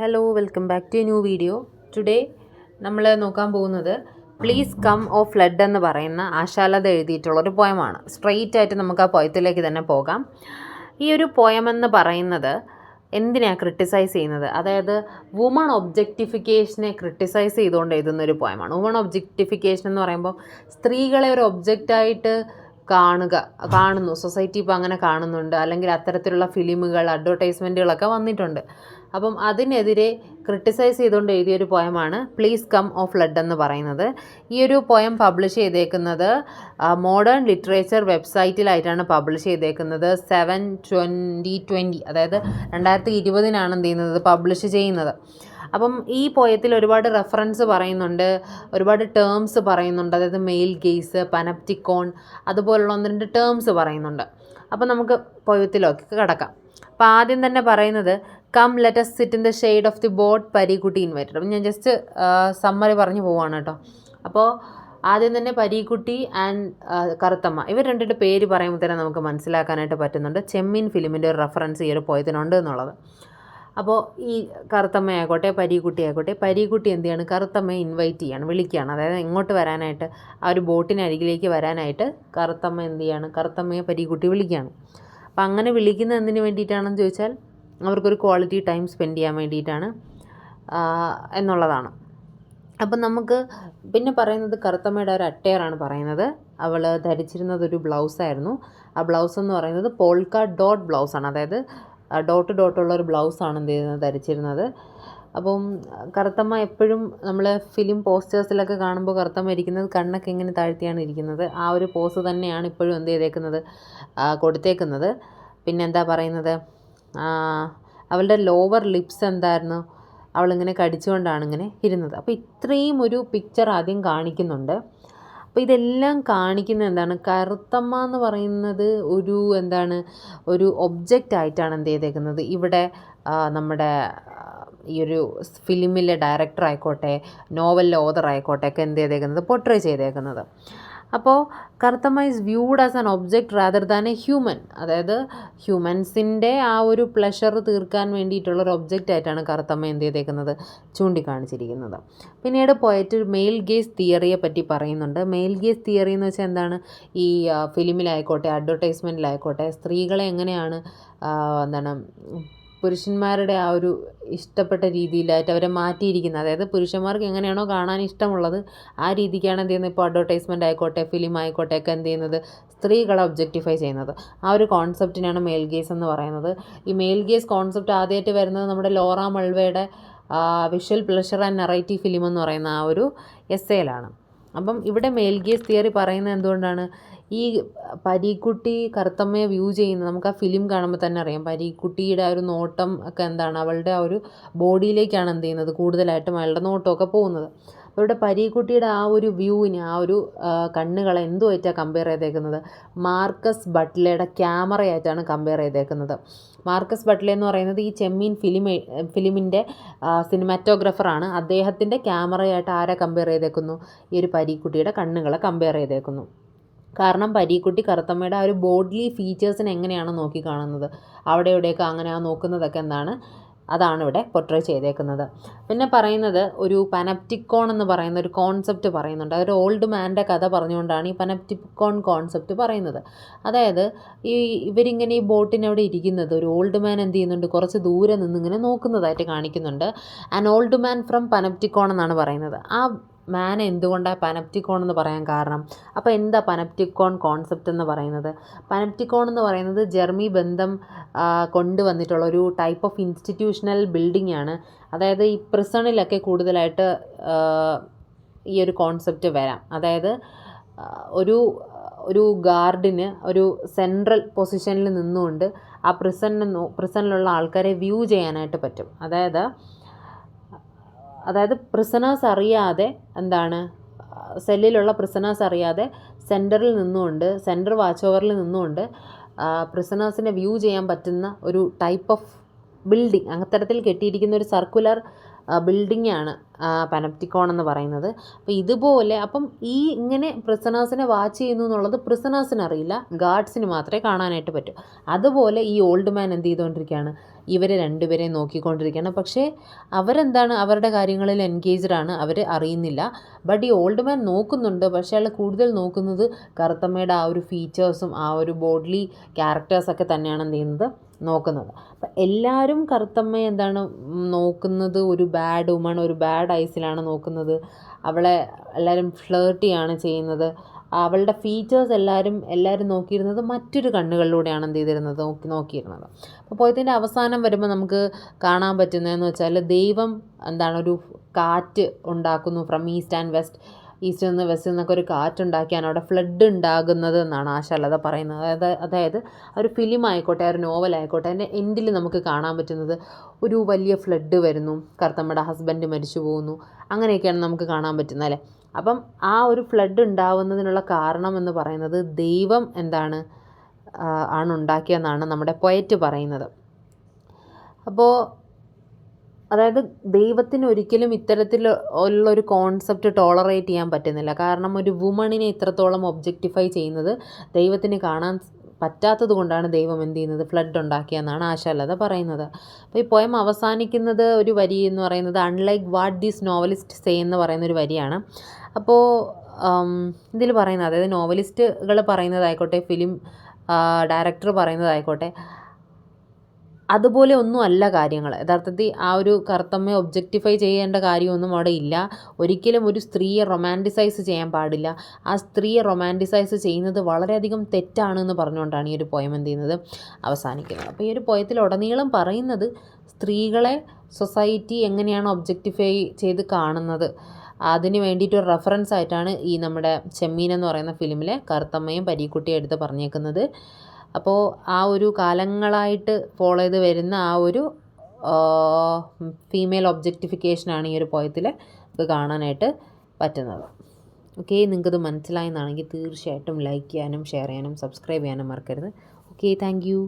Hello, welcome back to a new video. Today നമ്മൾ നോക്കാൻ പോകുന്നത് പ്ലീസ് കം ഓ ഫ്ലഡ് എന്ന് പറയുന്ന ആശാലത എഴുതിയിട്ടുള്ളൊരു പോയമാണ്. സ്ട്രെയിറ്റ് ആയിട്ട് നമുക്ക് ആ പോയത്തിലേക്ക് തന്നെ പോകാം. ഈ ഒരു പോയം എന്ന് പറയുന്നത് എന്തിനാണ് ക്രിട്ടിസൈസ് ചെയ്യുന്നത്? അതായത് വുമൺ ഒബ്ജക്റ്റിഫിക്കേഷനെ ക്രിട്ടിസൈസ് ചെയ്തുകൊണ്ട് എഴുതുന്നൊരു പോയമാണ്. വുമൺ ഒബ്ജക്റ്റിഫിക്കേഷൻ എന്ന് പറയുമ്പോൾ സ്ത്രീകളെ ഒരു ഒബ്ജക്റ്റായിട്ട് കാണുന്നു. സൊസൈറ്റി ഇപ്പോൾ അങ്ങനെ കാണുന്നുണ്ട്. അല്ലെങ്കിൽ അത്തരത്തിലുള്ള ഫിലിമുകൾ, അഡ്വർടൈസ്മെൻറ്റുകളൊക്കെ വന്നിട്ടുണ്ട്. അപ്പം അതിനെതിരെ ക്രിട്ടിസൈസ് ചെയ്തുകൊണ്ട് എഴുതിയൊരു പോയമാണ് പ്ലീസ് കം ഓ ഫ്ലഡ് എന്ന് പറയുന്നത്. ഈ ഒരു പോയം പബ്ലിഷ് ചെയ്തേക്കുന്നത് മോഡേൺ ലിറ്ററേച്ചർ വെബ്സൈറ്റിലായിട്ടാണ് പബ്ലിഷ് ചെയ്തേക്കുന്നത്. 7/2020, അതായത് 2020 എന്ത് ചെയ്യുന്നത്, പബ്ലിഷ് ചെയ്യുന്നത്. അപ്പം ഈ പോയത്തിൽ ഒരുപാട് റെഫറൻസ് പറയുന്നുണ്ട്, ഒരുപാട് ടേംസ് പറയുന്നുണ്ട്. അതായത് മെയിൽ ഗെയ്സ്, പനപ്റ്റിക്കോൺ, അതുപോലുള്ള 1-2 ടേംസ് പറയുന്നുണ്ട്. അപ്പം നമുക്ക് പോയത്തിലൊക്കെ കിടക്കാം. അപ്പോൾ ആദ്യം തന്നെ പറയുന്നത് come let us sit in the shade of the boat Pareekutty invited. അപ്പം ഞാൻ ജസ്റ്റ് സമ്മറി പറഞ്ഞു പോവാണ് കേട്ടോ. അപ്പോൾ ആദ്യം തന്നെ പരീക്കുട്ടി ആൻഡ് കറുത്തമ്മ, ഇവർ രണ്ടിൻ്റെ പേര് പറയുമ്പോൾ തന്നെ നമുക്ക് മനസ്സിലാക്കാനായിട്ട് പറ്റുന്നുണ്ട് ചെമ്മീൻ ഫിലിമിൻ്റെ ഒരു റെഫറൻസ് ഈ ഒരു പോയത്തിനുണ്ട് എന്നുള്ളത്. അപ്പോൾ ഈ കറുത്തമ്മ ആയിക്കോട്ടെ, പരീക്കുട്ടി ആയിക്കോട്ടെ, പരീക്കുട്ടി എന്ത് ചെയ്യാണ്, കറുത്തമ്മയെ ഇൻവൈറ്റ് ചെയ്യാണ്, വിളിക്കുകയാണ്. അതായത് ഇങ്ങോട്ട് വരാനായിട്ട്, ആ ഒരു ബോട്ടിനരികിലേക്ക് വരാനായിട്ട് കറുത്തമ്മ എന്ത് ചെയ്യാണ്, കറുത്തമ്മയെ പരീക്കുട്ടി വിളിക്കുകയാണ്. അപ്പം അങ്ങനെ വിളിക്കുന്നത് എന്തിനു വേണ്ടിയിട്ടാണെന്ന് ചോദിച്ചാൽ അവർക്കൊരു ക്വാളിറ്റി ടൈം സ്പെൻഡ് ചെയ്യാൻ വേണ്ടിയിട്ടാണ് എന്നുള്ളതാണ്. അപ്പം നമുക്ക് പിന്നെ പറയുന്നത് കറുത്തമ്മയുടെ ഒരു അട്ടയറാണ് പറയുന്നത്. അവൾ ധരിച്ചിരുന്നത് ഒരു ബ്ലൗസായിരുന്നു. ആ ബ്ലൗസ് എന്ന് പറയുന്നത് പോൾക്ക ഡോട്ട് ബ്ലൗസാണ്. അതായത് ഡോട്ടുള്ളൊരു ബ്ലൗസാണ് എന്ത് ചെയ്യുന്നത്, ധരിച്ചിരുന്നത്. അപ്പം കറുത്തമ്മ എപ്പോഴും നമ്മൾ ഫിലിം പോസ്റ്റേഴ്സിലൊക്കെ കാണുമ്പോൾ കറുത്തമ്മ ഇരിക്കുന്നത് കണ്ണൊക്കെ ഇങ്ങനെ താഴ്ത്തിയാണ് ഇരിക്കുന്നത്. ആ ഒരു പോസ് തന്നെയാണ് ഇപ്പോഴും എന്ത് ചെയ്തേക്കുന്നത്, കൊടുത്തേക്കുന്നത്. പിന്നെ എന്താ പറയുന്നത്, അവളുടെ ലോവർ ലിപ്സ് എന്തായിരുന്നു, അവളിങ്ങനെ കടിച്ചുകൊണ്ടാണ് ഇങ്ങനെ ഇരുന്നത്. അപ്പോൾ ഇത്രയും ഒരു പിക്ചർ ആദ്യം കാണിക്കുന്നുണ്ട്. അപ്പോൾ ഇതെല്ലാം കാണിക്കുന്നത് എന്താണ്, കറുത്തമ്മ എന്ന് പറയുന്നത് ഒരു ഒബ്ജക്റ്റ് ആയിട്ടാണ് എന്ത് ചെയ്തേക്കുന്നത് ഇവിടെ നമ്മുടെ ഈ ഒരു ഫിലിമിലെ ഡയറക്ടർ ആയിക്കോട്ടെ, നോവലിലെ ഓതർ ആയിക്കോട്ടെ ഒക്കെ എന്ത് ചെയ്തേക്കുന്നത്, പോർട്രേ ചെയ്തേക്കുന്നത്. അപ്പോൾ Karuthamma is viewed as an object rather than A human. അതായത് ഹ്യൂമൻസിൻ്റെ ആ ഒരു പ്ലഷർ തീർക്കാൻ വേണ്ടിയിട്ടുള്ളൊരു ഒബ്ജക്റ്റ് ആയിട്ടാണ് കറുത്തമ്മ എന്ത് ചെയ്തേക്കുന്നത്, ചൂണ്ടിക്കാണിച്ചിരിക്കുന്നത്. പിന്നീട് പോയിട്ട് മെയിൽ ഗേസ് തിയറിയെ പറ്റി പറയുന്നുണ്ട്. മെയിൽ ഗേസ് തിയറി എന്ന് വെച്ചാൽ എന്താണ്, ഈ ഫിലിമിലായിക്കോട്ടെ, അഡ്വർടൈസ്മെൻറ്റിലായിക്കോട്ടെ, സ്ത്രീകളെ എങ്ങനെയാണ് പുരുഷന്മാരുടെ ആ ഒരു ഇഷ്ടപ്പെട്ട രീതിയിലായിട്ട് അവരെ മാറ്റിയിരിക്കുന്നത്. അതായത് പുരുഷന്മാർക്ക് എങ്ങനെയാണോ കാണാൻ ഇഷ്ടമുള്ളത് ആ രീതിക്കാണ് എന്ത് ചെയ്യുന്നത്, ഇപ്പോൾ അഡ്വർടൈസ്മെൻ്റ് ആയിക്കോട്ടെ, ഫിലിം ആയിക്കോട്ടെ ഒക്കെ എന്ത് ചെയ്യുന്നത്, സ്ത്രീകളെ ഒബ്ജക്റ്റിഫൈ ചെയ്യുന്നത്. ആ ഒരു കോൺസെപ്റ്റിനാണ് മെയിൽ ഗേസ് എന്ന് പറയുന്നത്. ഈ മെയിൽ ഗേസ് കോൺസെപ്റ്റ് ആദ്യമായിട്ട് വരുന്നത് നമ്മുടെ ലോറ മൾവയുടെ visual pleasure and narrative film എന്ന് പറയുന്ന ആ ഒരു എസ്സേയിലാണ്. അപ്പം ഇവിടെ മെയിൽ ഗേസ് തിയറി പറയുന്നത് എന്തുകൊണ്ടാണ്, ഈ പരീക്കുട്ടി കറുത്തമ്മയെ വ്യൂ ചെയ്യുന്നത് നമുക്ക് ആ ഫിലിം കാണുമ്പോൾ തന്നെ അറിയാം. പരീക്കുട്ടിയുടെ ആ ഒരു നോട്ടം ഒക്കെ എന്താണ്, അവളുടെ ആ ഒരു ബോഡിയിലേക്കാണ് എന്ത് ചെയ്യുന്നത്, കൂടുതലായിട്ടും അയാളുടെ നോട്ടമൊക്കെ പോകുന്നത്. അപ്പോൾ ഇവിടെ പരീക്കുട്ടിയുടെ ആ ഒരു വ്യൂവിന്, ആ ഒരു കണ്ണുകളെ എന്തുമായിട്ടാണ് കമ്പയർ ചെയ്തേക്കുന്നത്, മാർക്കസ് ബട്ട്ലയുടെ ക്യാമറയായിട്ടാണ് കമ്പയർ ചെയ്തേക്കുന്നത്. മാർക്കസ് ബട്ട്ലെ എന്ന് പറയുന്നത് ഈ ചെമ്മീൻ ഫിലിമിൻ്റെ സിനിമാറ്റോഗ്രാഫറാണ്. അദ്ദേഹത്തിൻ്റെ ക്യാമറയായിട്ട് ആരെ കമ്പയർ ചെയ്തേക്കുന്നു, ഈ ഒരു പരീക്കുട്ടിയുടെ കണ്ണുകളെ കമ്പയർ ചെയ്തേക്കുന്നു. കാരണം പരീക്കുട്ടി കറുത്തമ്മയുടെ ആ ഒരു ബോഡ്ലി ഫീച്ചേഴ്സിനെ എങ്ങനെയാണ് നോക്കി കാണുന്നത്, അവിടെ ഇവിടെയൊക്കെ അങ്ങനെ നോക്കുന്നതൊക്കെ എന്താണ്, അതാണ് ഇവിടെ പോർട്രേ ചെയ്തേക്കുന്നത്. പിന്നെ പറയുന്നത് ഒരു പനപ്റ്റിക്കോൺ എന്ന് പറയുന്ന ഒരു കോൺസെപ്റ്റ് പറയുന്നുണ്ട്. ഒരു ഓൾഡ് മാൻ്റെ കഥ പറഞ്ഞുകൊണ്ടാണ് ഈ പനപ്റ്റിക്കോൺ കോൺസെപ്റ്റ് പറയുന്നത്. അതായത് ഇവരിങ്ങനെ ഈ ബോട്ടിനവിടെ ഇരിക്കുന്നത്, ഒരു ഓൾഡ് മാൻ എന്ത് ചെയ്യുന്നുണ്ട്, കുറച്ച് ദൂരെ നിന്നിങ്ങനെ നോക്കുന്നതായിട്ട് കാണിക്കുന്നുണ്ട്. ആൻ ഓൾഡ് മാൻ ഫ്രം പനപ്റ്റിക്കോൺ എന്നാണ് പറയുന്നത്. ആ മാനെ എന്തുകൊണ്ടാണ് പനപ്റ്റിക്കോൺ എന്ന് പറയാൻ കാരണം? അപ്പോൾ എന്താ പനപ്റ്റിക്കോൺ കോൺസെപ്റ്റ് എന്ന് പറയുന്നത്? പനപ്റ്റിക്കോൺ എന്ന് പറയുന്നത് ജെർമി ബന്ധം കൊണ്ടുവന്നിട്ടുള്ള ഒരു ടൈപ്പ് ഓഫ് ഇൻസ്റ്റിറ്റ്യൂഷണൽ ബിൽഡിംഗ് ആണ്. അതായത് ഈ പ്രിസണിലൊക്കെ കൂടുതലായിട്ട് ഈ ഒരു കോൺസെപ്റ്റ് വരാം. അതായത് ഒരു ഗാർഡിന് ഒരു സെൻട്രൽ പൊസിഷനിൽ നിന്നുകൊണ്ട് ആ പ്രിസണിലുള്ള ആൾക്കാരെ വ്യൂ ചെയ്യാനായിട്ട് പറ്റും. അതായത് പ്രിസണേഴ്സ് അറിയാതെ സെല്ലിലുള്ള പ്രിസണേഴ്സ് അറിയാതെ സെൻട്രൽ വാച്ച് ഓവറിൽ നിന്നുകൊണ്ട് പ്രിസണേഴ്സിനെ വ്യൂ ചെയ്യാൻ പറ്റുന്ന ഒരു ടൈപ്പ് ഓഫ് ബിൽഡിംഗ്, അത്തരത്തിൽ കെട്ടിയിരിക്കുന്ന ഒരു സർക്കുലർ ബിൽഡിംഗ് ആണ് പനപ്റ്റിക്കോൺ എന്ന് പറയുന്നത്. അപ്പോൾ ഇതുപോലെ ഇങ്ങനെ പ്രിസണേഴ്സിനെ വാച്ച് ചെയ്യുന്നു എന്നുള്ളത് പ്രിസണേഴ്സിന് അറിയില്ല, ഗാർഡ്സിന് മാത്രമേ കാണാനായിട്ട് പറ്റൂ. അതുപോലെ ഈ ഓൾഡ് മാൻ എന്ത് ചെയ്തുകൊണ്ടിരിക്കുകയാണ്, ഇവരെ രണ്ടുപേരെയും നോക്കിക്കൊണ്ടിരിക്കുകയാണ്. പക്ഷേ അവരെന്താണ്, അവരുടെ കാര്യങ്ങളിൽ എൻഗേജ്ഡ് ആണ്, അവർ അറിയുന്നില്ല. ബട്ട് ഈ ഓൾഡ് മാൻ നോക്കുന്നുണ്ട്. പക്ഷേ അയാൾ കൂടുതൽ നോക്കുന്നത് കറുത്തമ്മയുടെ ആ ഒരു ഫീച്ചേഴ്സും ആ ഒരു ബോഡ്ലി ക്യാരക്ടേഴ്സൊക്കെ തന്നെയാണ് എന്ത് ചെയ്യുന്നത്, നോക്കുന്നത്. അപ്പം എല്ലാവരും കറുത്തമ്മയെ എന്താണ് നോക്കുന്നത്, ഒരു ബാഡ് വുമൺ, ഒരു ബാഡ് ഐസിലാണ് നോക്കുന്നത്. അവളെ എല്ലാവരും ഫ്ലേർട്ട് ചെയ്യാണ് ചെയ്യുന്നത്. അവളുടെ ഫീച്ചേഴ്സ് എല്ലാവരും നോക്കിയിരുന്നത് മറ്റൊരു കണ്ണുകളിലൂടെയാണ് എന്ത് ചെയ്തിരുന്നത്, നോക്കിയിരുന്നത്. അപ്പോൾ പോയതിൻ്റെ അവസാനം വരുമ്പോൾ നമുക്ക് കാണാൻ പറ്റുന്നതെന്ന് വെച്ചാൽ ദൈവം എന്താണ് ഒരു കാറ്റ് ഉണ്ടാക്കുന്നു ഫ്രം ഈസ്റ്റ് ആൻഡ് വെസ്റ്റ്. ഈസ്റ്റിൽ നിന്ന് വെസ്റ്റിൽ നിന്നൊക്കെ ഒരു കാറ്റുണ്ടാക്കിയാണ് അവിടെ ഫ്ലഡ് ഉണ്ടാകുന്നത് എന്നാണ് ആശാലത പറയുന്നത്. അതായത് ഒരു ഫിലിം ആയിക്കോട്ടെ, ഒരു നോവൽ ആയിക്കോട്ടെ, അതിൻ്റെ എൻഡിൽ നമുക്ക് കാണാൻ പറ്റുന്നത് ഒരു വലിയ ഫ്ലഡ് വരുന്നു, കറുത്തമ്മയുടെ ഹസ്ബൻഡ് മരിച്ചു പോകുന്നു, അങ്ങനെയൊക്കെയാണ് നമുക്ക് കാണാൻ പറ്റുന്നത് അല്ലേ. അപ്പം ആ ഒരു ഫ്ലഡ് ഉണ്ടാവുന്നതിനുള്ള കാരണം എന്ന് പറയുന്നത് ദൈവം എന്താണ് ആണ് ഉണ്ടാക്കിയെന്നാണ് നമ്മുടെ പൊയറ്റ് പറയുന്നത്. അപ്പോൾ അതായത് ദൈവത്തിന് ഒരിക്കലും ഇത്തരത്തിൽ ഉള്ളൊരു കോൺസെപ്റ്റ് ടോളറേറ്റ് ചെയ്യാൻ പറ്റുന്നില്ല. കാരണം ഒരു വുമണിനെ ഇത്രത്തോളം ഒബ്ജക്റ്റിഫൈ ചെയ്യുന്നത് ദൈവത്തിന് കാണാൻ പറ്റാത്തത് കൊണ്ടാണ് ദൈവം എന്ത് ചെയ്യുന്നത്, ഫ്ലഡ് ഉണ്ടാക്കിയെന്നാണ് ആശാലത പറയുന്നത്. അപ്പോൾ ഈ പോയം അവസാനിക്കുന്നത് ഒരു വരി എന്ന് പറയുന്നത് unlike what these novelist say എന്ന് പറയുന്നൊരു വരിയാണ്. അപ്പോൾ ഇതിൽ പറയുന്നത്, അതായത് നോവലിസ്റ്റുകൾ പറയുന്നതായിക്കോട്ടെ, ഫിലിം ഡയറക്ടർ പറയുന്നതായിക്കോട്ടെ, അതുപോലെ ഒന്നും അല്ല കാര്യങ്ങൾ. യഥാർത്ഥത്തിൽ ആ ഒരു കറുത്തമ്മയെ ഒബ്ജക്റ്റിഫൈ ചെയ്യേണ്ട കാര്യമൊന്നും അവിടെ ഇല്ല. ഒരിക്കലും ഒരു സ്ത്രീയെ റൊമാൻറ്റിസൈസ് ചെയ്യാൻ പാടില്ല. ആ സ്ത്രീയെ റൊമാൻറ്റിസൈസ് ചെയ്യുന്നത് വളരെയധികം തെറ്റാണെന്ന് പറഞ്ഞുകൊണ്ടാണ് ഈ ഒരു പോയം എന്ത് ചെയ്യുന്നത്, അവസാനിക്കുന്നത്. അപ്പോൾ ഈ ഒരു പോയത്തിൽ ഉടനീളം പറയുന്നത് സ്ത്രീകളെ സൊസൈറ്റി എങ്ങനെയാണ് ഒബ്ജക്റ്റിഫൈ ചെയ്ത് കാണുന്നത്, അതിന് വേണ്ടിയിട്ടൊരു റെഫറൻസ് ആയിട്ടാണ് ഈ നമ്മുടെ ചെമ്മീൻ എന്ന് പറയുന്ന ഫിലിമിലെ കറുത്തമ്മയും പരീക്കുട്ടിയും എടുത്ത് പറഞ്ഞേക്കുന്നത്. അപ്പോൾ ആ ഒരു കാലങ്ങളായിട്ട് ഫോളോ ചെയ്ത് വരുന്ന ആ ഒരു ഫീമെയിൽ ഒബ്ജക്റ്റിഫിക്കേഷനാണ് ഈ ഒരു പോയത്തിൽ കാണാനായിട്ട് പറ്റുന്നത്. ഓക്കെ, നിങ്ങൾക്കത് മനസ്സിലായെന്നാണെങ്കിൽ തീർച്ചയായിട്ടും ലൈക്ക് ചെയ്യാനും ഷെയർ ചെയ്യാനും സബ്സ്ക്രൈബ് ചെയ്യാനും മറക്കരുത്. Okay, thank you.